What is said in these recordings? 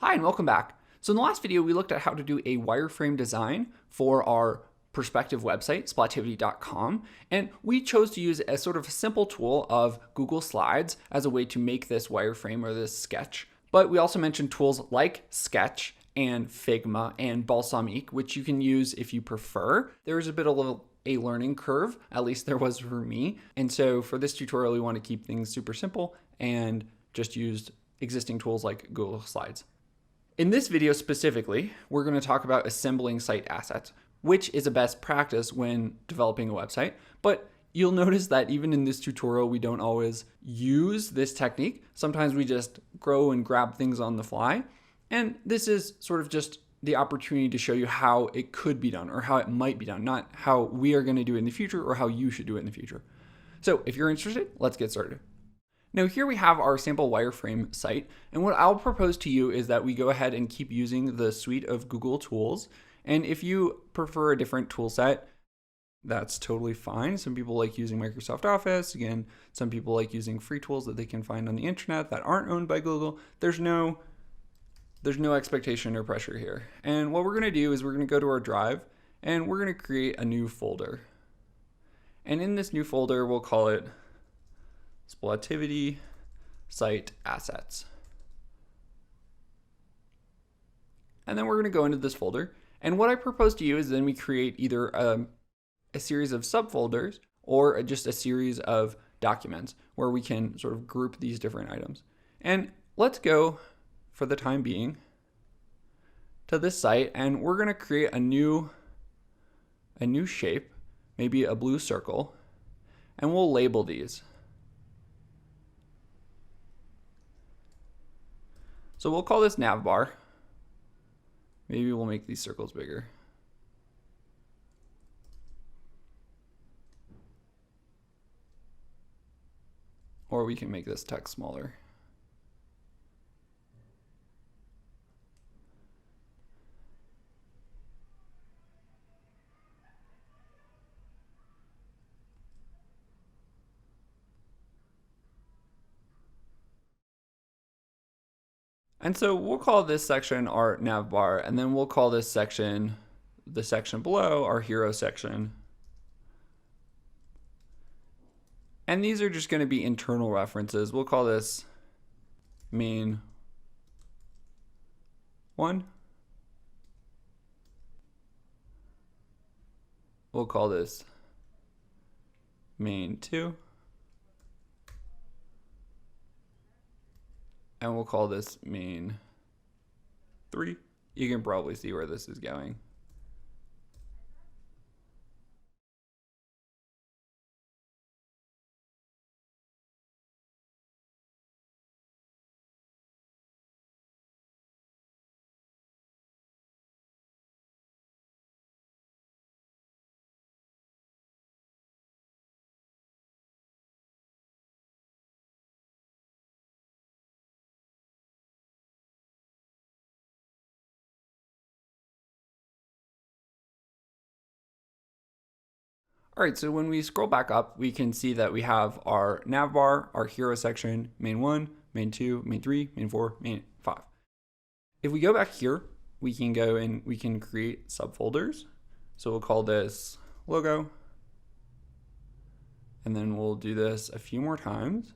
Hi and welcome back. So in the last video, we looked at how to do a wireframe design for our perspective website, splotivity.com, and we chose to use a sort of simple tool of Google Slides as a way to make this wireframe or this sketch. But we also mentioned tools like Sketch and Figma and Balsamiq, which you can use if you prefer. There is a bit of a learning curve, at least there was for me. And so for this tutorial, we want to keep things super simple and just use existing tools like Google Slides. In this video specifically, we're going to talk about assembling site assets, which is a best practice when developing a website. But you'll notice that even in this tutorial, we don't always use this technique. Sometimes we just grow and grab things on the fly. And this is sort of just the opportunity to show you how it could be done or how it might be done, not how we are going to do it in the future or how you should do it in the future. So if you're interested, let's get started. Now here we have our sample wireframe site, and what I'll propose to you is that we go ahead and keep using the suite of Google tools. And if you prefer a different tool set, that's totally fine. Some people like using Microsoft Office. Again, some people like using free tools that they can find on the internet that aren't owned by Google. There's no expectation or pressure here. And what we're going to do is we're going to go to our drive and we're going to create a new folder. And in this new folder, we'll call it Splotivity Site Assets. And then we're going to go into this folder. And what I propose to you is then we create either a series of subfolders or just a series of documents where we can sort of group these different items. And let's go, for the time being, to this site, and we're going to create a new shape, maybe a blue circle, and we'll label these. So we'll call this navbar. Maybe we'll make these circles bigger. Or we can make this text smaller. And so we'll call this section our navbar, and then we'll call this section, the section below, our hero section. And these are just going to be internal references. We'll call this main 1. We'll call this main 2. And we'll call this main 3. You can probably see where this is going. All right, so when we scroll back up, we can see that we have our navbar, our hero section, main 1, main 2, main 3, main 4, main 5. If we go back here, we can go and we can create subfolders. So we'll call this logo. And then we'll do this a few more times.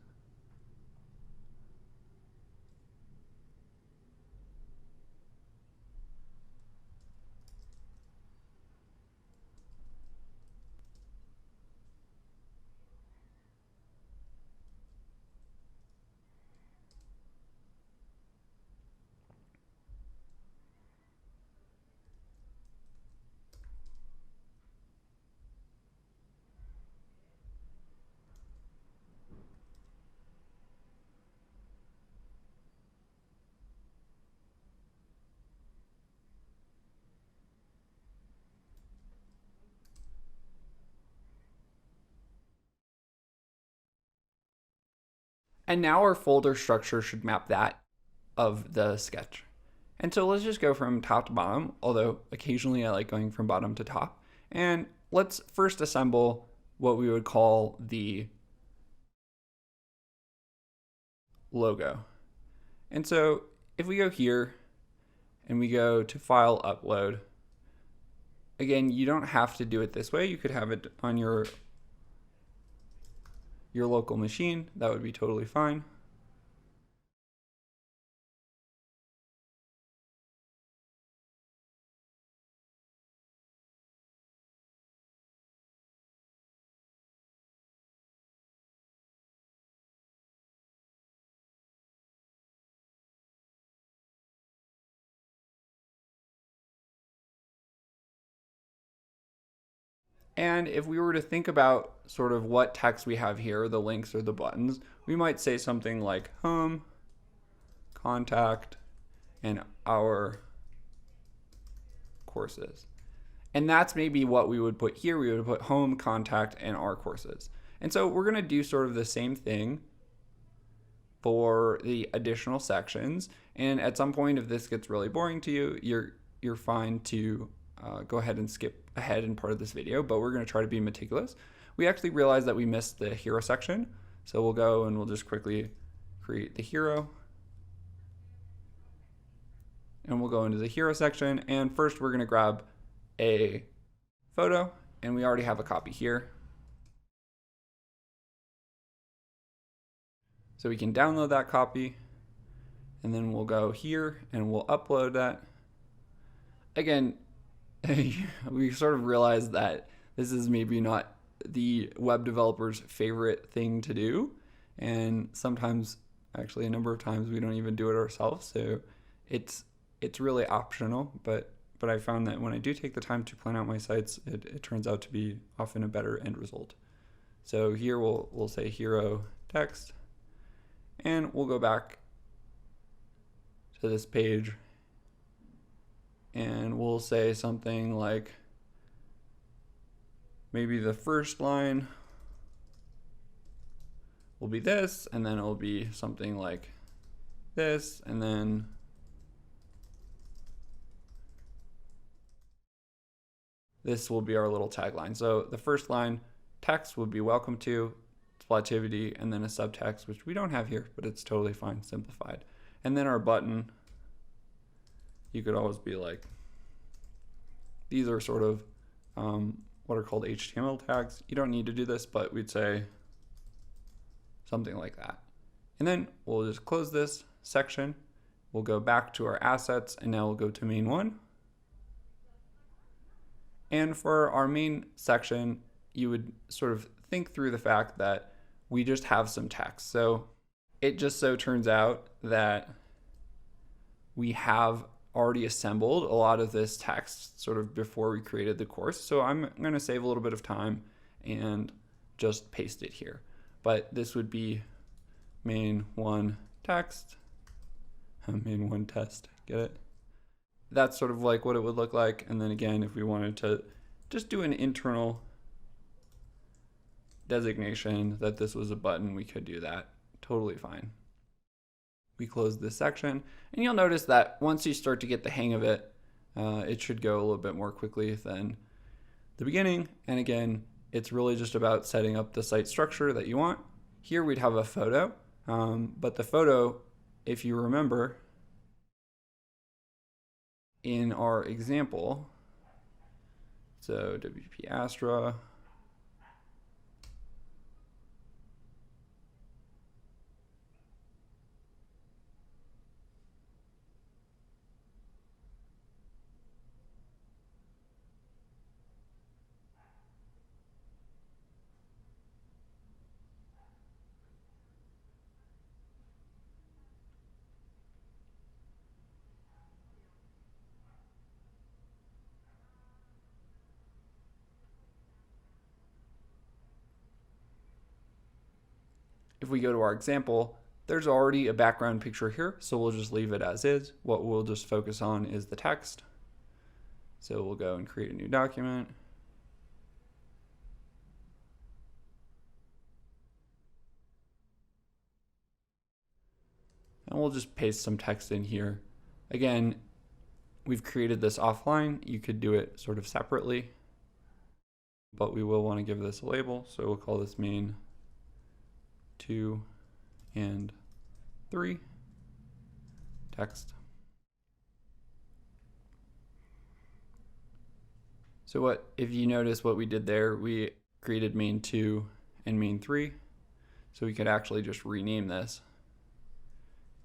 And now our folder structure should map that of the sketch. And so let's just go from top to bottom, although occasionally I like going from bottom to top. And let's first assemble what we would call the logo. And so if we go here and we go to File, Upload. Again, you don't have to do it this way. You could have it on your local machine. That would be totally fine. And if we were to think about sort of what text we have here, the links or the buttons, we might say something like home, contact, and our courses. And that's maybe what we would put here. We would put home, contact, and our courses. And so we're going to do sort of the same thing for the additional sections. And at some point, if this gets really boring to you, you're fine to go ahead and skip ahead in part of this video, but we're going to try to be meticulous. We actually realized that we missed the hero section. So we'll go and we'll just quickly create the hero. And we'll go into the hero section. And first we're going to grab a photo, and we already have a copy here. So we can download that copy, and then we'll go here and we'll upload that. Again, we sort of realized that this is maybe not the web developer's favorite thing to do. And sometimes, actually a number of times, we don't even do it ourselves. So it's really optional, but I found that when I do take the time to plan out my sites, it turns out to be often a better end result. So here we'll say hero text, and we'll go back to this page, and we'll say something like, maybe the first line will be this, and then it'll be something like this, and then this will be our little tagline. So the first line text would be welcome to Splativity, and then a subtext, which we don't have here, but it's totally fine, simplified. And then our button, you could always be like, these are sort of what are called HTML tags. You don't need to do this, but we'd say something like that. And then we'll just close this section. We'll go back to our assets, and now we'll go to main one. And for our main section, you would sort of think through the fact that we just have some text. So it just so turns out that we have already assembled a lot of this text sort of before we created the course. So I'm going to save a little bit of time and just paste it here. But this would be main one text, main one test, get it? That's sort of like what it would look like. And then again, if we wanted to just do an internal designation that this was a button, we could do that totally fine. We close this section, and you'll notice that once you start to get the hang of it, it should go a little bit more quickly than the beginning. And again, it's really just about setting up the site structure that you want. Here we'd have a photo, but the photo, if you remember, in our example, so WP Astra, if we go to our example, there's already a background picture here, so we'll just leave it as is. What we'll just focus on is the text. So we'll go and create a new document. And we'll just paste some text in here. Again, we've created this offline. You could do it sort of separately, but we will want to give this a label. So we'll call this main 2 and 3 text. So what, if you notice what we did there, we created main 2 and main 3. So we could actually just rename this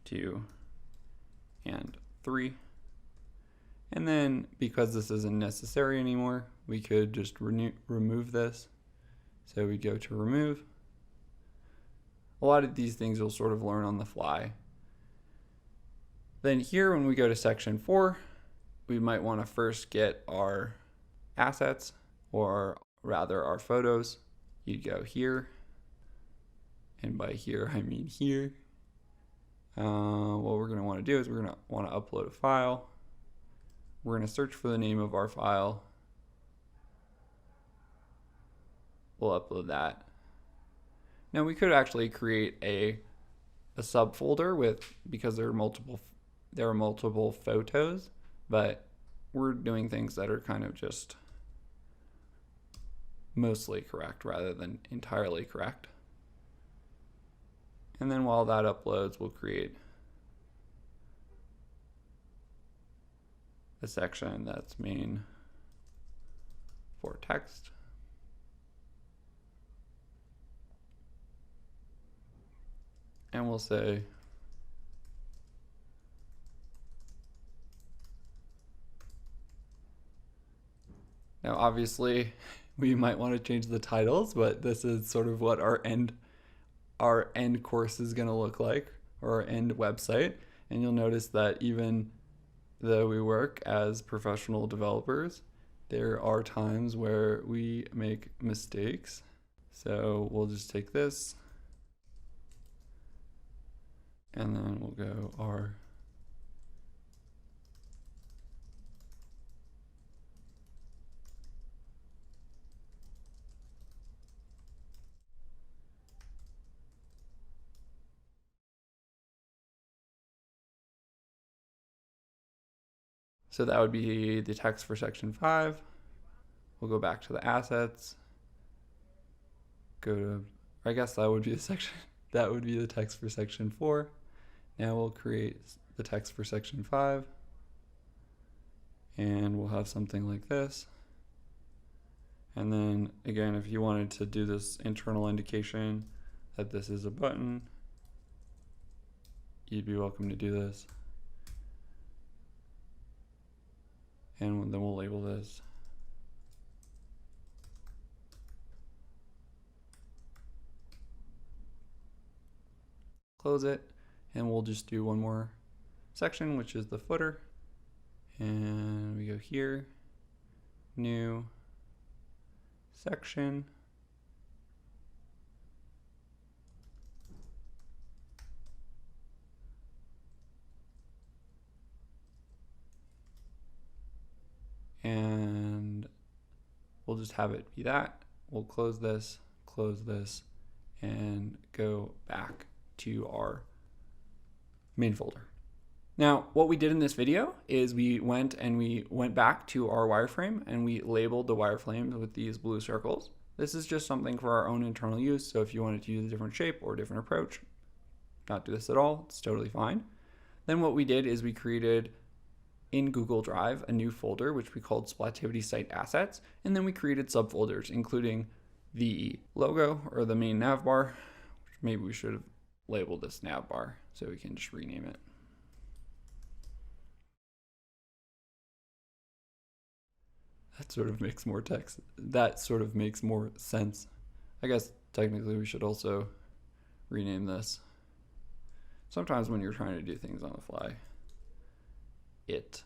2 and 3. And then because this isn't necessary anymore, we could just remove this. So we go to remove. A lot of these things you'll sort of learn on the fly. Then here, when we go to section 4, we might want to first get our assets, or rather our photos. You'd go here, and by here I mean here. What we're going to want to do is we're going to want to upload a file. We're going to search for the name of our file. We'll upload that. Now we could actually create a subfolder because there are multiple photos, but we're doing things that are kind of just mostly correct rather than entirely correct. And then while that uploads, we'll create a section that's main for text. And we'll say now obviously we might want to change the titles, but this is sort of what our end course is going to look like, or our end website. And you'll notice that even though we work as professional developers, there are times where we make mistakes. So we'll just take this, and then we'll go our so that would be the text for section 5. We'll go back to the assets, go to, I guess that would be the section, that would be the text for section 4. Now we'll create the text for section 5, and we'll have something like this. And then again, if you wanted to do this internal indication that this is a button, you'd be welcome to do this. And then we'll label this close it, and we'll just do one more section, which is the footer. And we go here, new section. And we'll just have it be that. We'll close this, and go back to our main folder. Now, what we did in this video is we went back to our wireframe and we labeled the wireframes with these blue circles. This is just something for our own internal use. So if you wanted to use a different shape or a different approach, not do this at all, it's totally fine. Then what we did is we created in Google Drive a new folder, which we called Splativity Site Assets. And then we created subfolders, including the logo or the main nav bar, which maybe we should have labeled this nav bar so we can just rename it. That sort of makes more text. That sort of makes more sense. I guess technically we should also rename this. Sometimes when you're trying to do things on the fly, it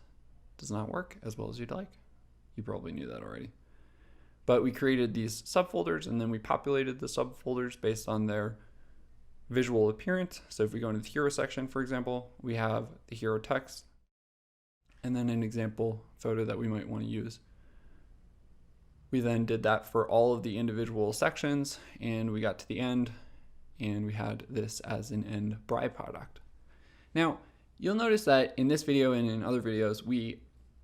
does not work as well as you'd like. You probably knew that already. But we created these subfolders, and then we populated the subfolders based on their visual appearance. So if we go into the hero section, for example, we have the hero text, and then an example photo that we might want to use. We then did that for all of the individual sections, and we got to the end, and we had this as an end byproduct. Now, you'll notice that in this video and in other videos,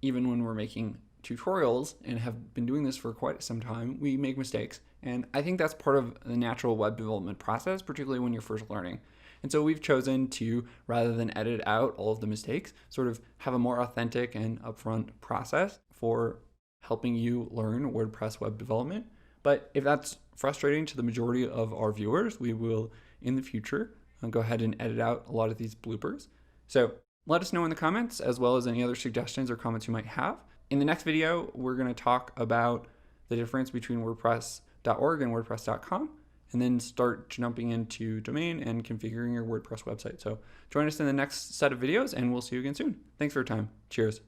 even when we're making tutorials and have been doing this for quite some time, we make mistakes. And I think that's part of the natural web development process, particularly when you're first learning. And so we've chosen to, rather than edit out all of the mistakes, sort of have a more authentic and upfront process for helping you learn WordPress web development. But if that's frustrating to the majority of our viewers, we will in the future go ahead and edit out a lot of these bloopers. So let us know in the comments, as well as any other suggestions or comments you might have. In the next video, we're going to talk about the difference between WordPress.org and WordPress.com, and then start jumping into domain and configuring your WordPress website. So join us in the next set of videos, and we'll see you again soon. Thanks for your time. Cheers.